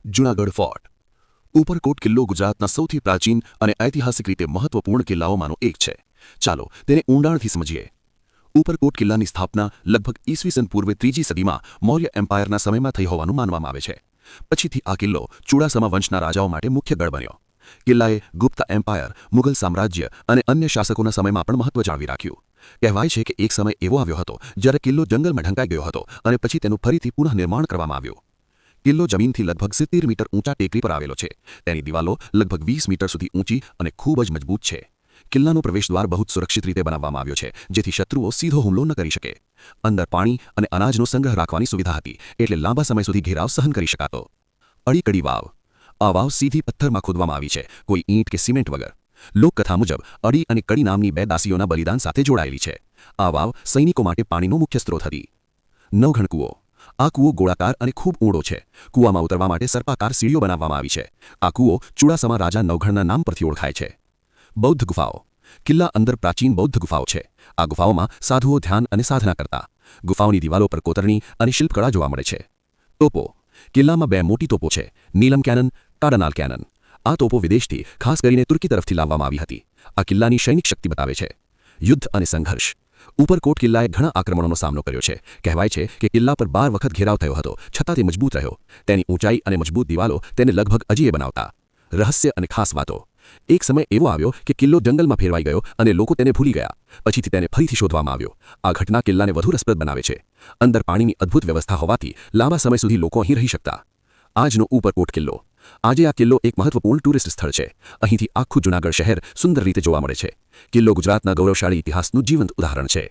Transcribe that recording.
Junagadh fort Uparkot કિલ્લો ગુજરાતના સૌથી પ્રાચીન અને ઐતિહાસિક રીતે મહત્વપૂર્ણ કિલ્લાઓમાંનો એક છે. ચાલો તેને ઊંડાણથી સમજીએ. ઉપરકોટ કિલ્લાની સ્થાપના લગભગ ઈસવીસન પૂર્વે 3જી સદીમાં મૌર્ય એમ્પાયરના સમયમાં થઈ હોવાનું માનવામાં આવે છે. પછીથી આ કિલ્લો ચુડાસમા વંશના રાજાઓ માટે મુખ્ય ગઢ બન્યો. કિલ્લાએ ગુપ્ત એમ્પાયર, મુગલ સામ્રાજ્ય અને અન્ય શાસકોના સમયમાં પણ મહત્વ જાળવી રાખ્યું. કહેવાય છે કે એક સમય એવો આવ્યો હતો જ્યારે કિલ્લો જંગલમાં ઢંકાઈ ગયો હતો અને પછી તેનું ફરીથી પુનઃનિર્માણ કરવામાં આવ્યું. કિલ્લો જમીનથી લગભગ 70 મીટર ઊંચા ટેકરી પર આવેલો છે. તેની દિવાલો લગભગ 20 મીટર સુધી ઊંચી અને ખૂબ જ મજબૂત છે. કિલ્લાનો પ્રવેશદ્વાર બહુ સુરક્ષિત રીતે બનાવવામાં આવ્યો છે, જેથી શત્રુઓ સીધો હુમલો ન કરી શકે. અંદર પાણી અને અનાજનો સંગ્રહ રાખવાની સુવિધા હતી, એટલે લાંબા સમય સુધી ઘેરાવ સહન કરી શકાતો. અડીકડી વાવ. આ વાવ સીધી પથ્થરમાં ખોદવામાં આવી છે, કોઈ ઈંટ કે સિમેન્ટ વગર. લોકકથા મુજબ અડી અને કડી નામની 2 દાસીઓના બલિદાન સાથે જોડાયેલી છે. આ વાવ સૈનિકો માટે પાણીનો મુખ્ય સ્ત્રોત હતી. નવઘણ કૂવો. આ કૂવો ગોળાકાર અને ખૂબ ઊંડો છે. કૂવામાં ઉતરવા માટે સર્પાકાર સીડીઓ બનાવવામાં આવી છે. આ કૂવો ચુડાસમા રાજા નવઘણના નામ પરથી ઓળખાય છે. બૌદ્ધ ગુફાઓ. કિલ્લા અંદર પ્રાચીન બૌદ્ધ ગુફાઓ છે. આ ગુફાઓમાં સાધુઓ ધ્યાન અને સાધના કરતા. ગુફાઓની દિવાલો પર કોતરણી અને શિલ્પકળા જોવા મળે છે. તોપો. કિલ્લામાં 2 મોટી તોપો છે, નીલમ કેનન, કાડાનાલ કેનન. આ તોપો વિદેશથી ખાસ કરીને તુર્કી તરફથી લાવવામાં આવી હતી. આ કિલ્લાની સૈનિક શક્તિ બતાવે છે. યુદ્ધ અને સંઘર્ષ. ઉપરકોટ કિલ્લાએ ઘણા આક્રમણોનો સામનો કર્યો છે. કહેવાય છે કે કિલ્લા પર 12 વખત ઘેરાવ થયો હતો, છતાં તે મજબૂત રહ્યો. તેની ઊંચાઈ અને મજબૂત દિવાલો તેને લગભગ અજીય બનાવતા. રહસ્ય અને ખાસ વાતો. એક સમય એવો આવ્યો કે કિલ્લો જંગલમાં ફેરવાઈ ગયો અને લોકો તેને ભૂલી ગયા. પછીથી તેને ફરીથી શોધવામાં આવ્યો. આ ઘટના કિલ્લાને વધુ રસપ્રદ બનાવે છે. અંદર પાણીની અદ્ભુત વ્યવસ્થા હોવાથી લાંબા સમય સુધી લોકો અહીં રહી શકતા. આજનો ઉપરકોટ કિલ્લો. આજે આ કિલ્લો એક મહત્વપૂર્ણ ટુરિસ્ટ સ્થળ છે. અહીંથી આખું જૂનાગઢ શહેર સુંદર રીતે જોવા મળે છે. કિલ્લો ગુજરાતના ગૌરવશાળી ઇતિહાસનું જીવંત ઉદાહરણ છે.